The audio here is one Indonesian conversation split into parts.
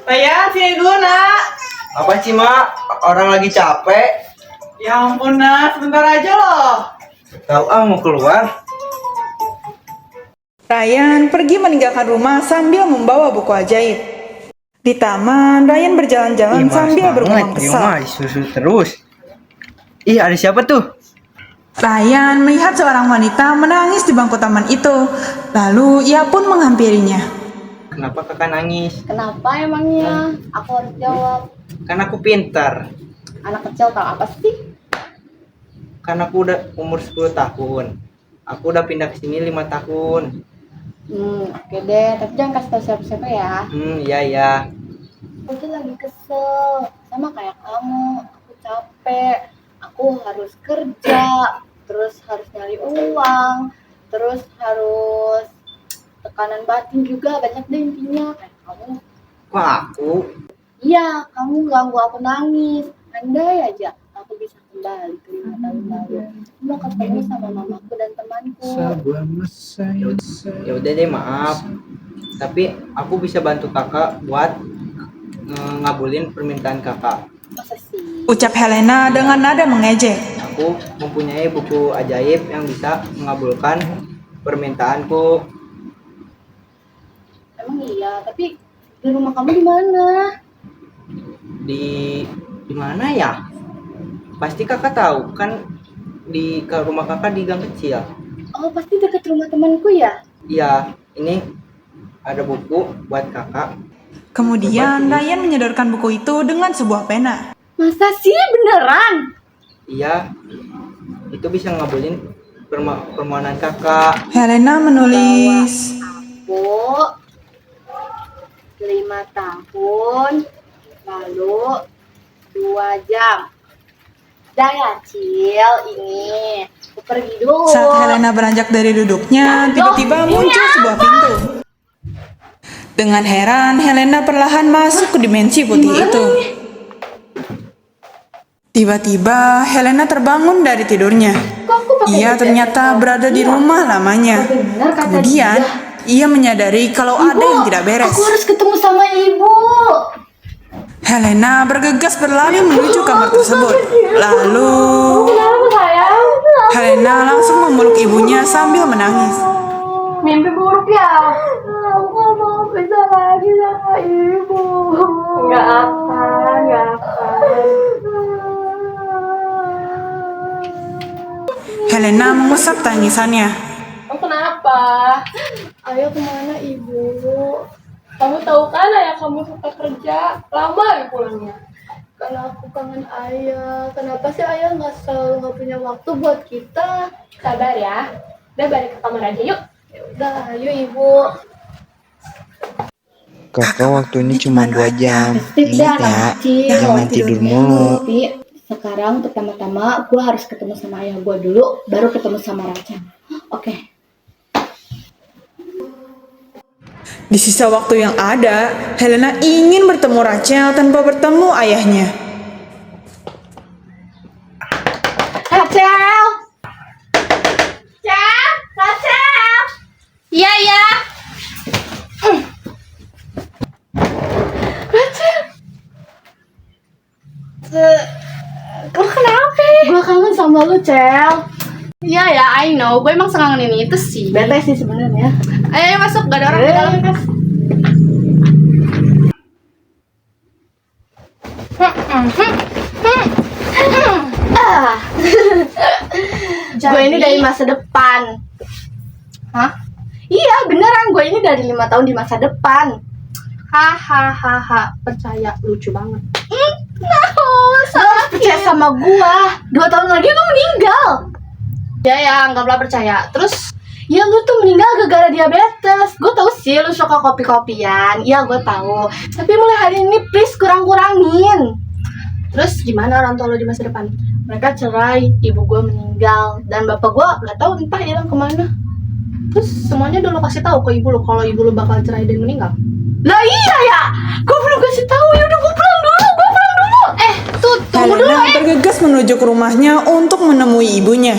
Ryan, sini dulu nak. Apa sih mak? Orang lagi capek. Ya ampun nak, sebentar aja loh. Tahu mau keluar. Ryan pergi meninggalkan rumah sambil membawa buku ajaib. Di taman, Ryan berjalan-jalan sambil bergumam kesal. Susu terus. Ih, ada siapa tuh? Ryan melihat seorang wanita menangis di bangku taman itu. Lalu ia pun menghampirinya. Kenapa kakak nangis? Kenapa emangnya? Aku harus jawab. Kan aku pintar. Anak kecil tahu apa sih? Kan aku udah umur 10 tahun. Aku udah pindah ke sini 5 tahun. Oke deh. Tapi jangan kasih tahu siapa-siapa ya. Iya. Aku tuh lagi kesel. Sama kayak kamu. Aku capek. Aku harus kerja. Terus harus nyari uang. Terus harus tekanan batin juga. Banyak deh intinya. Kayak kamu. Kok aku? Iya, kamu ganggu aku nangis. Andai aja aku bisa kembali ke 5 tahun lalu. Mau ketemu sama mamaku dan temanku. Ya udah deh, maaf. Tapi aku bisa bantu kakak buat ngabulin permintaan kakak. Masa sih? Ucap Helena dengan nada mengejek. Aku mempunyai buku ajaib yang bisa mengabulkan permintaanku. Emang iya, tapi di rumah kamu di mana? Di mana ya? Pasti kakak tahu kan, ke rumah kakak di gang kecil. Oh, pasti dekat rumah temanku ya? Iya, ini ada buku buat kakak. Kemudian Ryan menyodorkan buku itu dengan sebuah pena. Masa sih beneran? Iya, itu bisa ngabulin permohonan kakak. Helena menulis. Bu, 5 tahun, lalu 2 jam. Dah ya, Cil, ini. Aku pergi dulu. Saat Helena beranjak dari duduknya, tiba-tiba muncul sebuah pintu. Dengan heran, Helena perlahan masuk ke dimensi putih itu. Tiba-tiba, Helena terbangun dari tidurnya. Ia ternyata berada di rumah lamanya. Kemudian, ia menyadari kalau ada yang tidak beres. Aku harus ketemu sama ibu. Helena bergegas berlari menuju kamar tersebut. Lalu, Helena langsung memeluk ibunya sambil menangis. Mimpi buruk ya? Aku mau bisa lagi sama ibu. Nggak akan. Helena mengusap tangisannya. Kamu kenapa? Ayo kemana ibu? Kamu tahu kan ayah kamu suka kerja, lama ya pulangnya. Karena aku kangen ayah. Kenapa sih ayah nggak punya waktu buat kita? Sabar ya. Udah balik ke kamar aja yuk. Ya udah, ayo ibu. Kakak waktunya cuma 2 jam. Steve Ingat dan ya, kecil. jangan tidur mulu. Tapi sekarang pertama-tama gue harus ketemu sama ayah gue dulu, baru ketemu sama Racan. Oke. Di sisa waktu yang ada, Helena ingin bertemu Rachel tanpa bertemu ayahnya. Rachel! Rachel! Iya, ya. Rachel! Kamu kenapa? Gue kangen sama lu, Cel. Iya ya, I know. Gue emang sengangenin itu sih. Bete sih sebenarnya. Ayo masuk, gak ada orang di dalam kas. Gue ini dari masa depan. Hah? Iya, beneran. Gue ini dari 5 tahun di masa depan. Hahaha, percaya, lucu banget. Percaya sama gue. 2 tahun lagi lu meninggal. Ya, anggaplah percaya. Terus, Ya lu tuh meninggal gara-gara diabetes. Gue tahu sih lu suka kopi-kopian. Iya gue tahu. Tapi mulai hari ini please kurang-kurangin. terus gimana orang tua lo di masa depan? Mereka cerai, ibu gue meninggal, dan bapak gue nggak tahu entah hilang kemana. Terus semuanya udah lo kasih tahu ke ibu lo kalau ibu lo bakal cerai dan meninggal? Lah iya ya, gue belum kasih tahu. Ya udah gue pulang dulu. Tunggu dulu. Helena bergegas menuju ke rumahnya untuk menemui ibunya.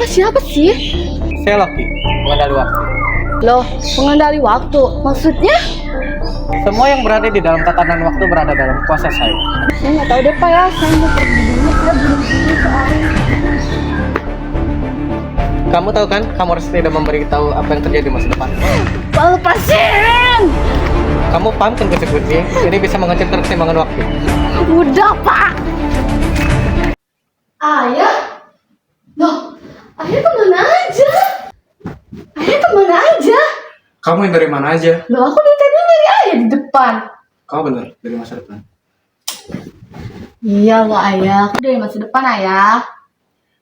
Bapak siapa sih? Saya Loki, pengendali waktu. Loh, pengendali waktu. Maksudnya? Semua yang berada di dalam tatanan waktu berada dalam kuasa saya. Saya nggak tahu deh Pak ya. Saya mau pergi dulu. Saya belum dulu soalnya. Kamu tahu kan, kamu harus tidak memberitahu apa yang terjadi di masa depan. Pak, lepasin! Kamu paham kan konsekuensi? Ini bisa menghancurkan keseimbangan waktu. Udah Pak. Ayah? Loh, ayah kemana aja? Ayah kemana aja? Kamu yang dari mana aja? Loh, aku dari tadi nyari ayah di depan. Kamu bener dari masa depan. Iya loh ayah, aku dari masa depan ayah.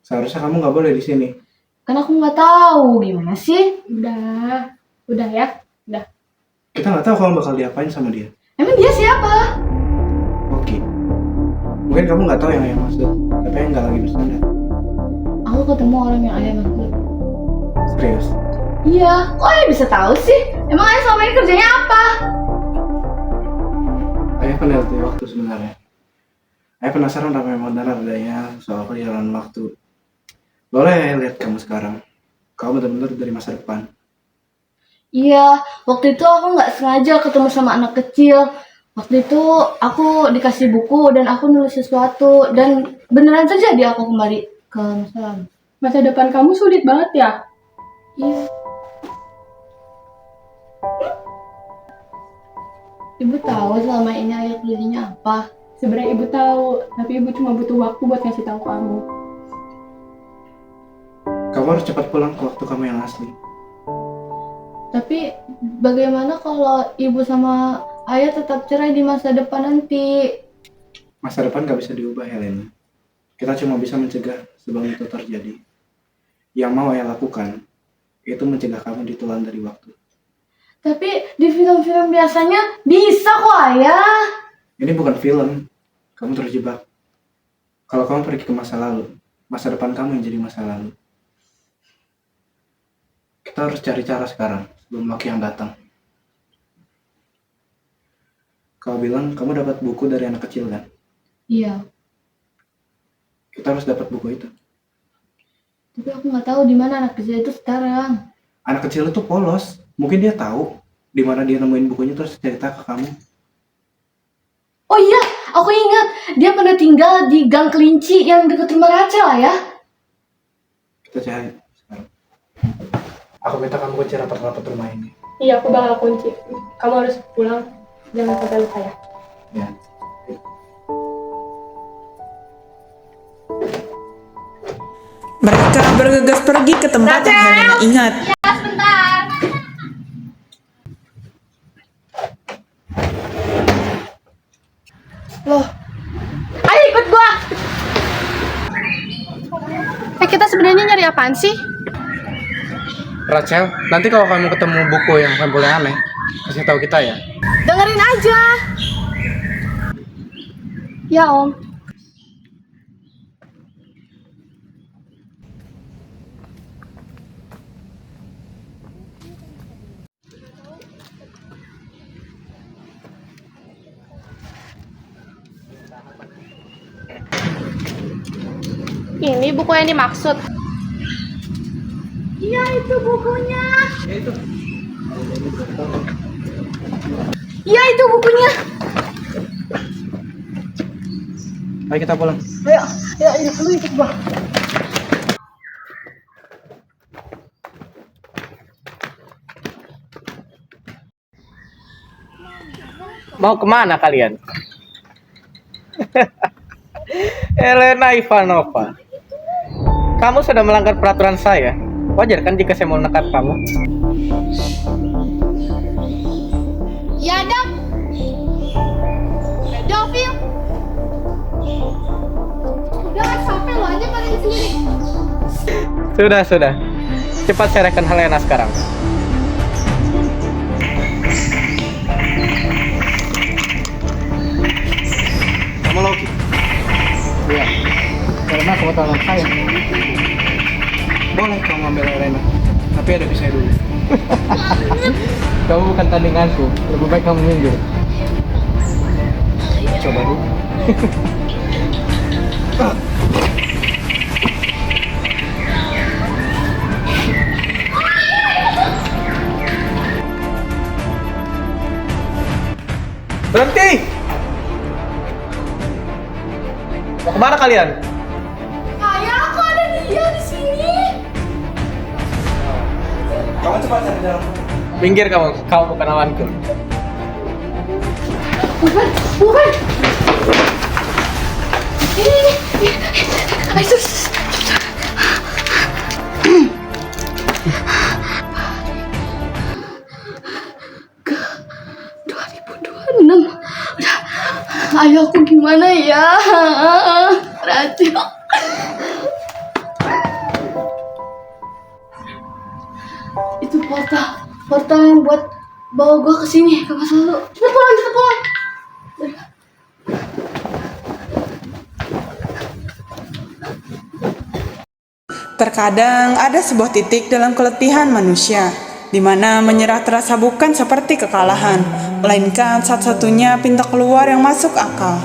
Seharusnya kamu nggak boleh di sini. Kan aku nggak tahu gimana sih. Udah ya. Udah. Kita nggak tahu kamu bakal diapain sama dia. Emang dia siapa? Oke. Mungkin kamu nggak tahu yang ayah maksud, tapi ayah nggak lagi bercanda. Aku ketemu orang yang ayah maksud. Serius. Iya, kok ayah bisa tahu sih? Emang ayah selama ini kerjanya apa? Ayah peneliti waktu sebenarnya. Ayah penasaran apa memang benar adanya soal perjalanan waktu. Boleh ayah lihat kamu sekarang. Kamu benar-benar dari masa depan. Iya, waktu itu aku nggak sengaja ketemu sama anak kecil. Waktu itu aku dikasih buku dan aku nulis sesuatu dan beneran terjadi aku kembali ke masa lalu. Masa depan kamu sulit banget ya? Iya. Ibu tahu selama ini ayah kerjanya apa? Sebenarnya ibu tahu, tapi ibu cuma butuh waktu buat ngasih tahu kamu. Kamu harus cepat pulang ke waktu kamu yang asli. Tapi bagaimana kalau ibu sama ayah tetap cerai di masa depan nanti? Masa depan nggak bisa diubah, Helena. Kita cuma bisa mencegah sebelum itu terjadi. Yang mau ayah lakukan, itu mencegah kamu ditelan dari waktu. Tapi di film-film biasanya bisa kok ayah. Ini bukan film. Kamu terjebak. Kalau kamu pergi ke masa lalu, masa depan kamu yang jadi masa lalu. Kita harus cari cara sekarang, sebelum Loki yang datang. Kau bilang kamu dapat buku dari anak kecil kan? Iya, Kita harus dapat buku itu. tapi aku nggak tahu di mana anak kecil itu sekarang. Anak kecil itu polos. Mungkin dia tahu di mana dia nemuin bukunya terus cerita ke kamu. Oh iya, aku ingat dia pernah tinggal di Gang Kelinci yang dekat rumah Rachel ya. Kita cari sekarang. Aku minta kamu kunci rapat-rapat rumah ini. Iya, aku bakal kunci. Kamu harus pulang. Jangan sampai lupa ya. Ya. Mereka bergegas pergi ke tempat yang Helena ingat. Loh, ayo ikut gua. Kita sebenarnya nyari apaan sih? Rachel, nanti kalau kamu ketemu buku yang sampulnya aneh, kasih tahu kita ya. Dengerin aja. Ya Om. Ini buku yang dimaksud. Iya itu bukunya. Iya itu bukunya. Ayo kita pulang. Ayo, ayo, lu ikut gua. Mau kemana kalian? Helena Ivanova, kamu sudah melanggar peraturan saya. Wajar kan jika saya mau menangkap kamu? Ya dong. Pedofil. Udah sampai lo aja pada di sini. Sudah. Cepat serahkan Helena sekarang. Kamu Loki. Iya. Karena kebetulan saya. Boleh kamu ambil Helena. Tapi ada bisa dulu. Kamu bukan tandinganku. Lebih baik kamu minggir. Coba dulu. Berhenti! Mau kemana kalian? Ayah, kok ada dia di sini? Kamu cepat cari jalan. Minggir kamu bukan lawanku. Bukan. Ini. Ayo, udah. Ayah, aku gimana ya? Raja. Itu portal yang buat bawa gua ke sini ke masa lalu. Cepet pulang. Terkadang ada sebuah titik dalam keletihan manusia, di mana menyerah terasa bukan seperti kekalahan, melainkan satu-satunya pintu keluar yang masuk akal.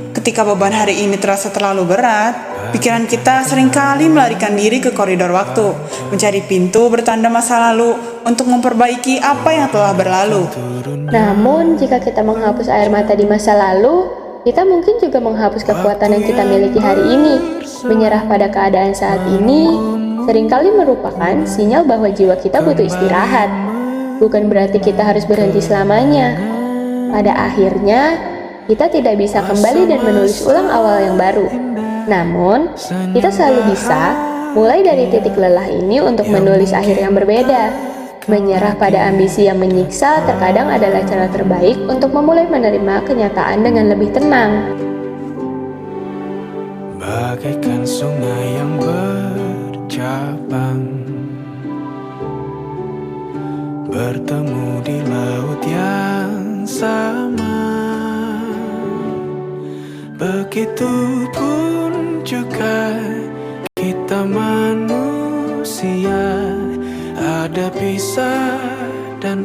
Ketika beban hari ini terasa terlalu berat, pikiran kita seringkali melarikan diri ke koridor waktu, mencari pintu bertanda masa lalu untuk memperbaiki apa yang telah berlalu. Namun, jika kita menghapus air mata di masa lalu, kita mungkin juga menghapus kekuatan yang kita miliki hari ini. Menyerah pada keadaan saat ini seringkali merupakan sinyal bahwa jiwa kita butuh istirahat. Bukan berarti kita harus berhenti selamanya. Pada akhirnya, kita tidak bisa kembali dan menulis ulang awal yang baru. Namun, kita selalu bisa mulai dari titik lelah ini untuk menulis akhir yang berbeda. Menyerah pada ambisi yang menyiksa terkadang adalah cara terbaik untuk memulai menerima kenyataan dengan lebih tenang. Bagaikan sungai yang bercabang, bertemu di laut yang sama. Begitupun juga kita manusia, ada pisah dan